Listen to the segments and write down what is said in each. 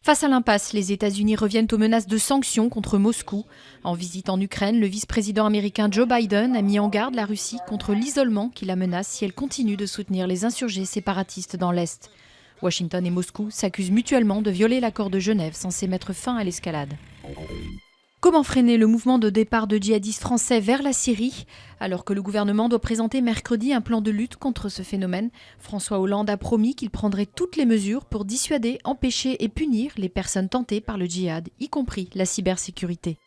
Face à l'impasse, les États-Unis reviennent aux menaces de sanctions contre Moscou. En visite en Ukraine, le vice-président américain Joe Biden a mis en garde la Russie contre l'isolement qui la menace si elle continue de soutenir les insurgés séparatistes dans l'Est. Washington et Moscou s'accusent mutuellement de violer l'accord de Genève censé mettre fin à l'escalade. Comment freiner le mouvement de départ de djihadistes français vers la Syrie? Alors que le gouvernement doit présenter mercredi un plan de lutte contre ce phénomène, François Hollande a promis qu'il prendrait toutes les mesures pour dissuader, empêcher et punir les personnes tentées par le djihad, y compris la cybersécurité.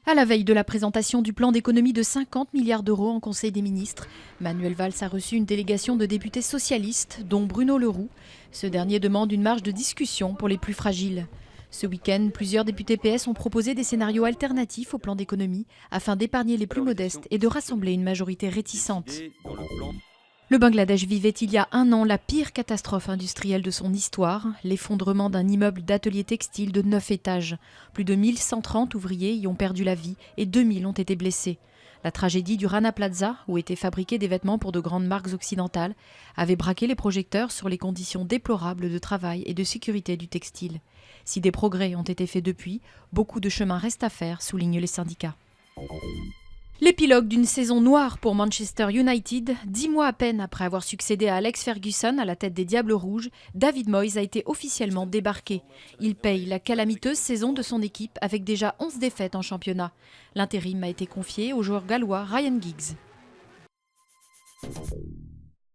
À la veille de la présentation du plan d'économie de 50 milliards d'euros en Conseil des ministres, Manuel Valls a reçu une délégation de députés socialistes, dont Bruno Le Roux. Ce dernier demande une marge de discussion pour les plus fragiles. Ce week-end, plusieurs députés PS ont proposé des scénarios alternatifs au plan d'économie afin d'épargner les plus modestes et de rassembler une majorité réticente. Le Bangladesh vivait il y a un an la pire catastrophe industrielle de son histoire, l'effondrement d'un immeuble d'atelier textile de 9 étages. Plus de 1130 ouvriers y ont perdu la vie et 2000 ont été blessés. La tragédie du Rana Plaza, où étaient fabriqués des vêtements pour de grandes marques occidentales, avait braqué les projecteurs sur les conditions déplorables de travail et de sécurité du textile. Si des progrès ont été faits depuis, beaucoup de chemin reste à faire, soulignent les syndicats. L'épilogue d'une saison noire pour Manchester United, 10 mois à peine après avoir succédé à Alex Ferguson à la tête des Diables Rouges, David Moyes a été officiellement débarqué. Il paye la calamiteuse saison de son équipe avec déjà 11 défaites en championnat. L'intérim a été confié au joueur gallois Ryan Giggs.